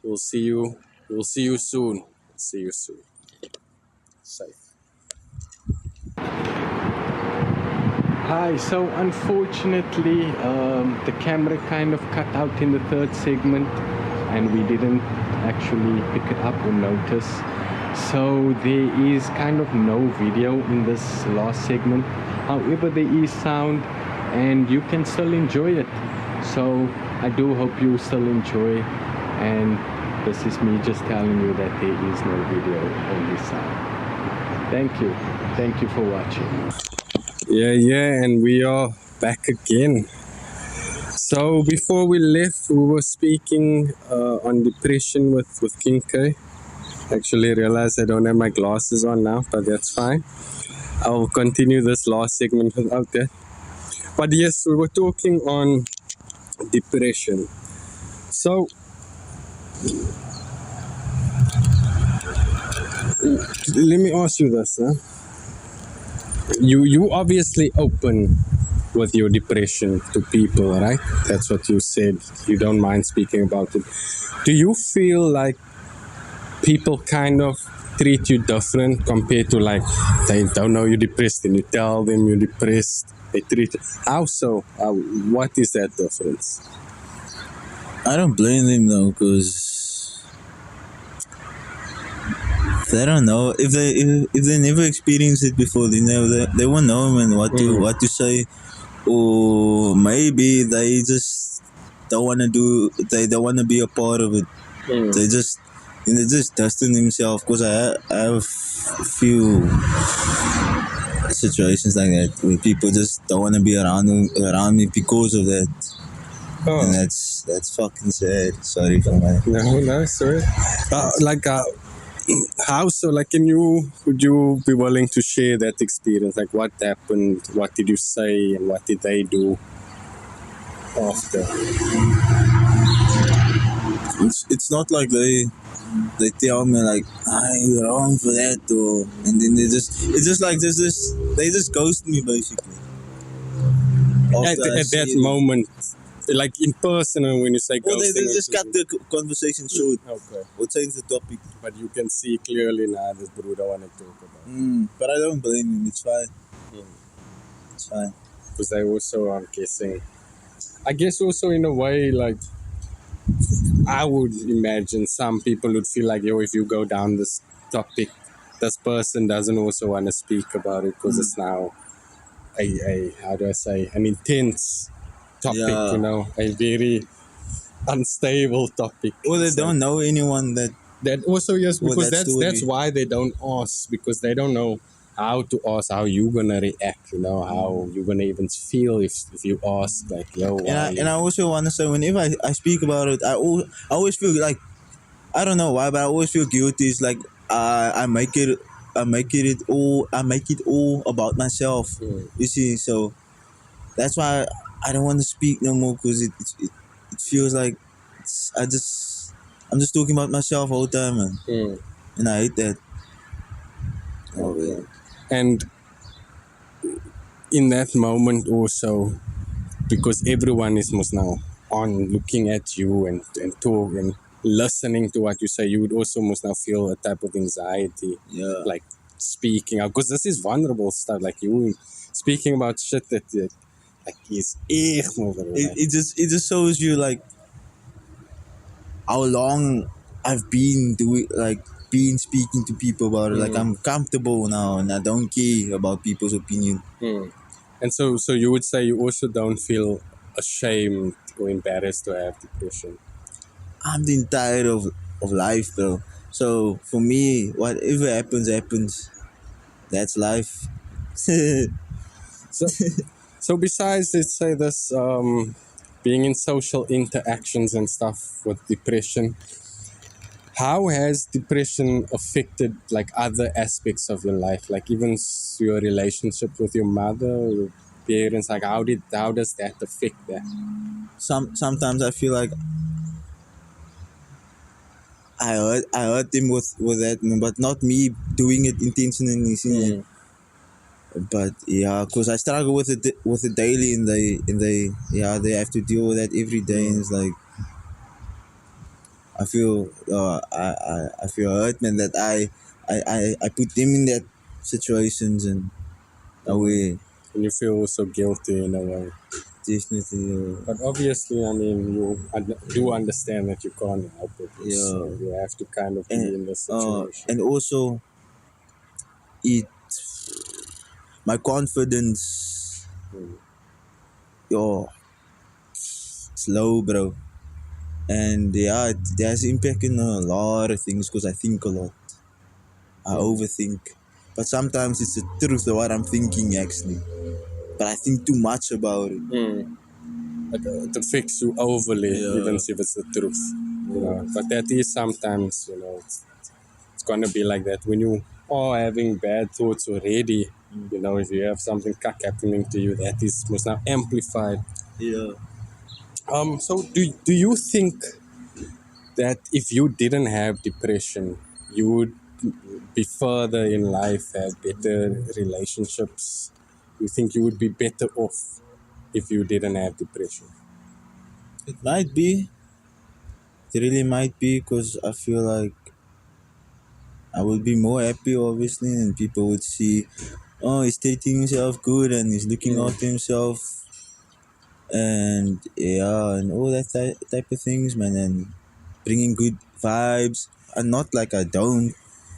S2: we'll see you. We'll see you soon. See you soon. Safe. Hi, so unfortunately, the camera kind of cut out in the third segment and we didn't actually pick it up or notice. So there is kind of no video in this last segment. However, there is sound and you can still enjoy it. So I do hope you still enjoy, and this is me just telling you that there is no video, only sound. Thank you. Thank you for watching. Yeah, and we are back again. So before we left, we were speaking on depression with Kxng K. Actually, realized I don't have my glasses on now, but that's fine. I'll continue this last segment without that. But yes, we were talking on depression. So let me ask you this: huh? You obviously open with your depression to people, right? That's what you said. You don't mind speaking about it. Do you feel like people kind of treat you different compared to like they don't know you're depressed and you tell them you're depressed? They treat you. How so? What is that difference?
S1: I don't blame them though, cause they don't know if they never experienced it before. They won't know, man, what to say, or maybe they just don't want to do. They don't want to be a part of it.
S2: Mm.
S1: They just dusting themselves. Cause I have a few situations like that where people just don't want to be around me because of that, and
S2: Oh,
S1: that's fucking sad. Sorry for my.
S2: no, sorry. Like, how so? Like, would you be willing to share that experience? Like, what happened? What did you say? And what did they do after?
S1: It's not like they tell me like you're wrong for that, or and then it's just like they just ghost me basically after I
S2: At
S1: say
S2: that
S1: it.
S2: moment, like in person, when you say
S1: Well, they
S2: ghosting,
S1: just cut the conversation short
S2: okay,
S1: or change the topic.
S2: but you can see clearly now this bro don't want to talk about
S1: But I don't blame him. It's fine.
S2: it.
S1: It's fine.
S2: Because I also, I'm guessing, I guess also in a way, like I would imagine some people would feel like, yo, if you go down this topic, this person doesn't also want to speak about it because it's now a how do I say, an intense topic,
S1: Yeah.
S2: a very unstable topic.
S1: Or they
S2: So
S1: don't know anyone that.
S2: that also, yes,
S1: Well,
S2: because
S1: that
S2: that's
S1: story.
S2: why they don't ask, because they don't know how to ask, how you gonna react, how you gonna even feel if you ask, like, yo, why?
S1: And I also want to say, whenever I speak about it, I always feel like, I don't know why, but I always feel guilty. It's like I make it all about myself.
S2: Mm.
S1: You see, so that's why I don't want to speak no more, because it feels like I'm just talking about myself all the time, man,
S2: Mm.
S1: and I hate that. Oh,
S2: Okay.
S1: yeah.
S2: And in that moment also, because everyone is most now on looking at you and talk and listening to what you say, you would also must now feel a type of anxiety,
S1: Yeah.
S2: like speaking out, because this is vulnerable stuff, like you speaking about shit that like is echt vulnerable, like.
S1: It just shows you like how long I've been doing, like, been speaking to people about it. Like,
S2: Mm.
S1: I'm comfortable now and I don't care about people's opinion.
S2: Mm. And so you would say you also don't feel ashamed or embarrassed to have depression.
S1: I'm getting tired of life, bro. So for me, whatever happens, happens. That's life.
S2: So so besides, let's say this, being in social interactions and stuff with depression, how has depression affected like other aspects of your life, like even your relationship with your mother or your parents? Like how does that affect that?
S1: Sometimes I feel like I hurt him with that, but not me doing it intentionally. See.
S2: Mm.
S1: But yeah, cause I struggle with it daily, and they have to deal with that every day, and it's like I feel hurt, man, that I put them in that situations, and
S2: Mm.
S1: we
S2: And you feel so guilty in a way.
S1: definitely
S2: But obviously, I mean, you do understand that you can't help it. So
S1: yeah,
S2: you have to kind of be in this situation.
S1: and also it my confidence,
S2: Mm.
S1: yo, it's low, bro, and yeah, it has impact in a lot of things, because I think a lot. I
S2: Mm.
S1: overthink. But sometimes it's the truth of what I'm thinking, actually. But I think too much about it.
S2: Mm. Like, it affects you overly, even
S1: Yeah.
S2: if it's the truth. But that is sometimes, it's gonna be like that when you are having bad thoughts already. If you have something cuck happening to you, that is most now amplified.
S1: Yeah.
S2: So do you think that if you didn't have depression, you would be further in life, have better relationships? You think you would be better off if you didn't have depression?
S1: It might be. It really might be, because I feel like I would be more happy, obviously, and people would see, oh, he's treating himself good and he's looking
S2: Mm.
S1: after himself, and yeah, and all that type of things, man, and bringing good vibes. And not like I don't,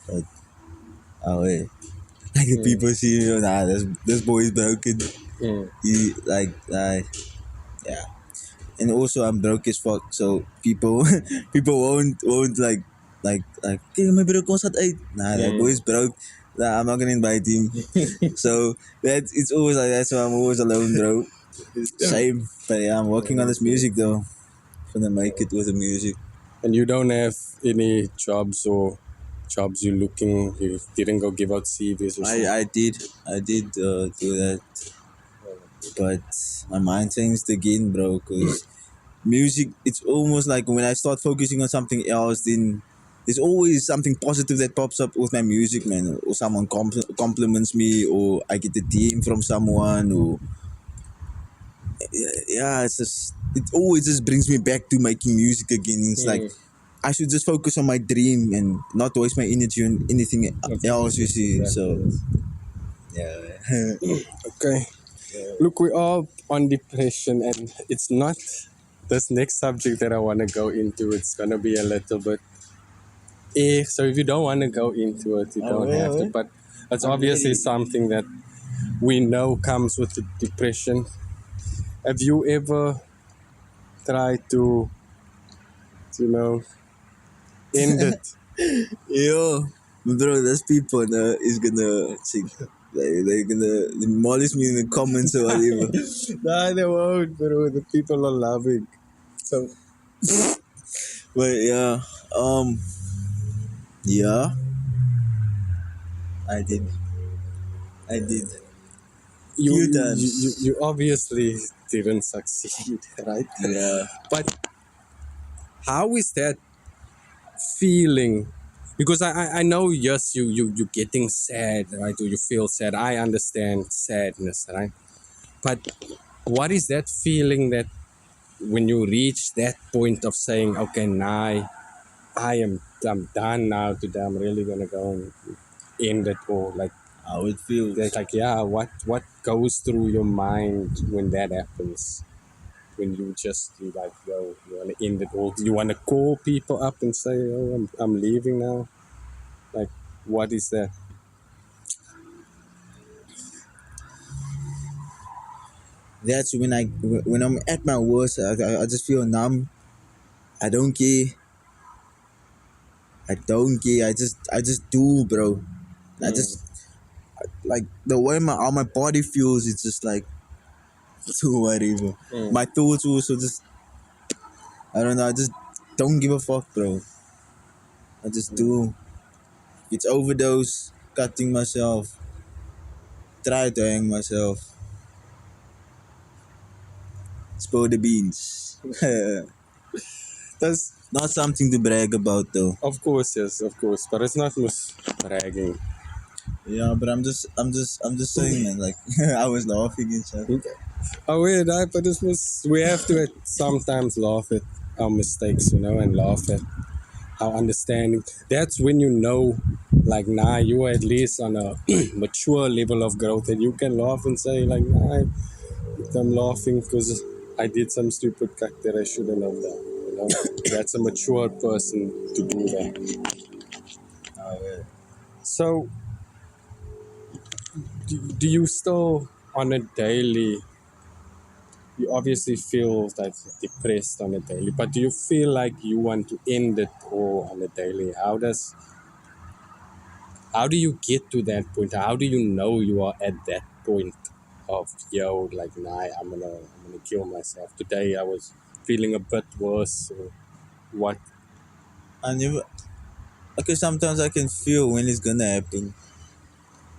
S1: but oh, wait. Like the
S2: Mm.
S1: people see, nah, this boy is broken.
S2: Mm.
S1: He yeah, and also I'm broke as fuck, so people people won't like okay, my bro goes out eight. Nah, that boy
S2: Mm.
S1: is broke. Nah, I'm not gonna invite him. So that it's always like that. So I'm always alone, bro. Shame, but yeah, I'm working on this music though. Gonna make it with the music.
S2: And you don't have any jobs or jobs you're looking, you didn't go give out CVs or something?
S1: I did do that, but my mind changed again, bro. Cause music, it's almost like when I start focusing on something else, then there's always something positive that pops up with my music, man. Or someone compliments me, or I get a DM from someone, or yeah, it's just, it always just brings me back to making music again. It's like
S2: Mm.
S1: I should just focus on my dream and not waste my energy on anything else, you see. So yeah.
S2: Okay. Look, we are on depression, and it's not this next subject that I want to go into. It's going to be a little bit. So if you don't want to go into it, you don't have to. But it's
S1: I'm
S2: obviously
S1: ready.
S2: something that we know comes with the depression. Have you ever tried to end it.
S1: Yo, bro, those people is gonna think they're gonna demolish me in the comments or whatever.
S2: Nah, they won't, bro. The people are loving. So
S1: But yeah, um, yeah, I did, I did
S2: you
S1: few
S2: you, you, you
S1: times.
S2: you obviously didn't succeed, right?
S1: Yeah,
S2: But how is that feeling? Because I know, yes, you getting sad, right? Or you feel sad. I understand sadness, right? But what is that feeling that when you reach that point of saying, okay, now I'm done now today, I'm really gonna go and end it, or like
S1: how it
S2: there's
S1: feels.
S2: like, yeah, what goes through your mind when that happens? When you like, yo, you wanna end it, or you wanna call people up and say, oh, I'm leaving now? Like, what is that?
S1: That's when I'm at my worst. I just feel numb. I don't care. I don't care. I just do, bro. I
S2: Mm,
S1: just like the way how my body feels. It's just like do whatever.
S2: mm,
S1: My thoughts also just I don't know. I just don't give a fuck, bro. I just
S2: mm.
S1: do. It's overdose, cutting myself, try to hang myself, spill the beans.
S2: That's,
S1: Not something to brag about though.
S2: of course, yes, of course, but it's not just bragging.
S1: Yeah, but I'm just saying, man. Like I was laughing and stuff.
S2: Oh, wait, but this was, we have to sometimes laugh at our mistakes, and laugh at our understanding. That's when like, nah, you are at least on a mature level of growth, and you can laugh and say, like, nah, I'm laughing because I did some stupid cut that I shouldn't have done. That's a mature person to do that.
S1: Oh, yeah.
S2: So, do you still, on a daily, you obviously feel like depressed on a daily, but do you feel like you want to end it all on a daily? How do you get to that point? How do you know you are at that point of, yo, like, nah, I'm gonna kill myself today? I was feeling a bit worse, or what?
S1: I never. Okay, sometimes I can feel when it's gonna happen.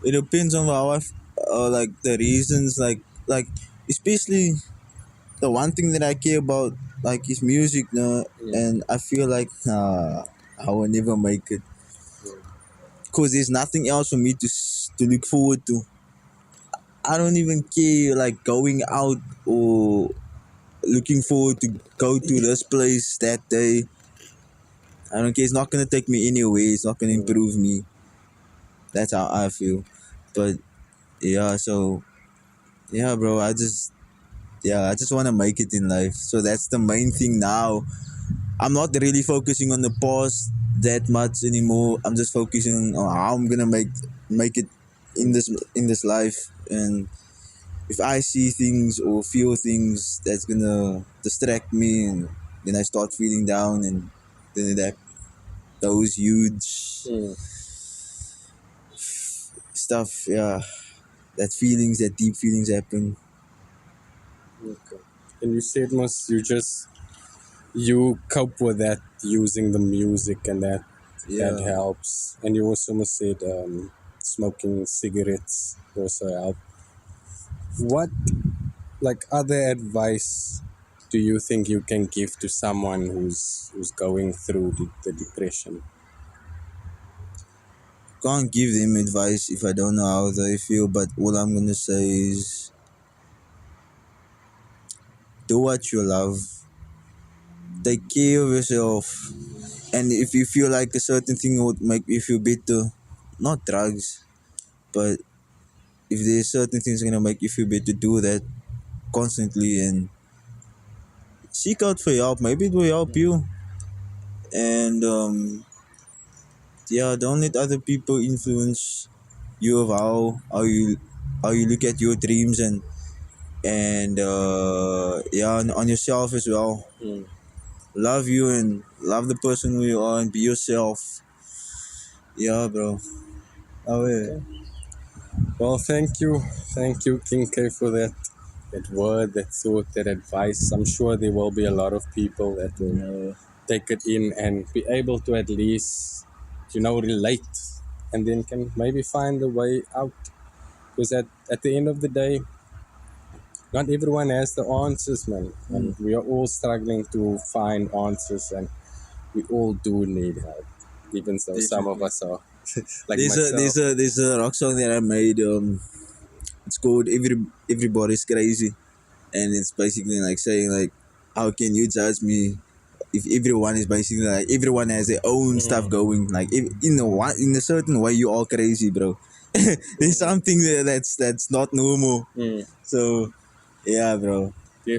S1: It depends on how like the reasons, like especially the one thing that I care about, like is music, no,
S2: Mm,
S1: and I feel like I will never make it, cause there's nothing else for me to look forward to. I don't even care like going out or looking forward to go to this place that day. I don't care. It's not gonna take me anywhere. It's not gonna
S2: mm,
S1: improve me. That's how I feel. But yeah, so yeah, bro. I just want to make it in life. So that's the main thing now. I'm not really focusing on the past that much anymore. I'm just focusing on how I'm gonna make it in
S2: mm,
S1: this life. And if I see things or feel things that's gonna distract me, and then I start feeling down, and then those huge
S2: mm.
S1: stuff, yeah, that deep feelings happen.
S2: Okay. And you said, most you cope with that using the music, and that
S1: Yeah.
S2: helps. And you also must said, smoking cigarettes also help. What, like, other advice do you think you can give to someone who's going through the depression?
S1: Can't give them advice if I don't know how they feel, but all I'm gonna say is do what you love, take care of yourself, and if you feel like a certain thing would make you feel better, not drugs, but if there's certain things gonna make you feel better, do that constantly and seek out for help. Maybe it will help you, and yeah, don't let other people influence you of how you look at your dreams and yeah, on yourself as well.
S2: Mm.
S1: love you and love the person who you are and be yourself. Yeah, bro. Oh, yeah.
S2: Well, thank you, King K, for that word, that thought, that advice. I'm sure there will be a lot of people that will
S1: Yeah.
S2: take it in and be able to at least, relate, and then can maybe find a way out. Because at the end of the day, not everyone has the answers, man, and we are all struggling to find answers, and we all do need help, even though some of
S1: Definitely.
S2: us are like
S1: There's a
S2: myself.
S1: there's a there's a rock song that I made. It's called Everybody's Crazy, and it's basically like saying like, how can you judge me if everyone is basically like everyone has their own stuff going. Like if, in a certain way you are crazy, bro. There's something there that's not normal.
S2: Mm,
S1: So yeah, bro.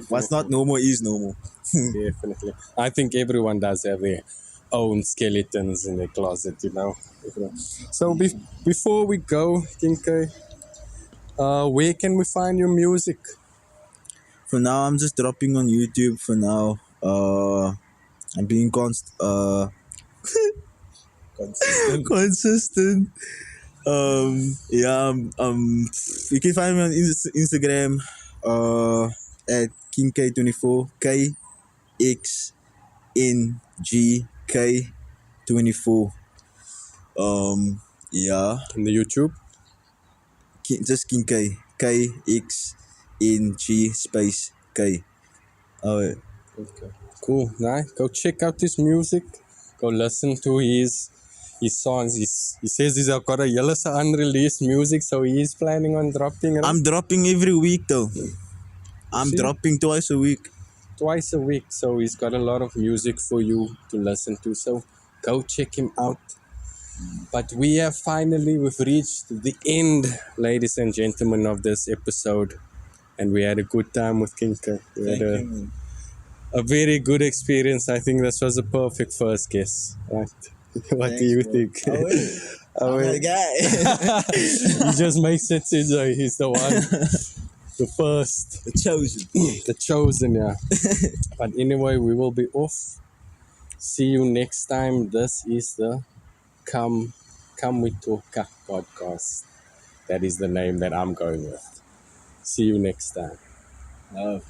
S1: What's not
S2: definitely.
S1: normal is normal.
S2: Definitely. I think everyone does have their own skeletons in their closet. So before we go, Kinke, where can we find your music?
S1: For now, I'm just dropping on YouTube. For now, I'm being consistent. Yeah. You can find me on Instagram. At King K24 KXNGK24. Yeah.
S2: On the YouTube?
S1: Just King K. KXNG space K. Oh,
S2: Okay. Cool. Nice. Go check out his music. Go listen to his songs. He says he's got a yellow unreleased music, so he's planning on dropping it
S1: I'm dropping every week though. I'm
S2: See?
S1: dropping twice a week.
S2: Twice a week. So he's got a lot of music for you to listen to. So go check him out. But we've reached the end, ladies and gentlemen, of this episode. And we had a good time with Kinka. We
S1: Thank
S2: had
S1: you, man.
S2: a very good experience. I think this was a perfect first guess. Right? What do
S1: Thanks,
S2: you
S1: bro.
S2: think?
S1: Oh, wait.
S2: Oh,
S1: I'm
S2: wait.
S1: that guy.
S2: He just makes it enjoy. He's the one, the first,
S1: The chosen.
S2: the chosen, yeah. But anyway, we will be off. See you next time. This is the Come We Talk podcast. That is the name that I'm going with. See you next time.
S1: Love.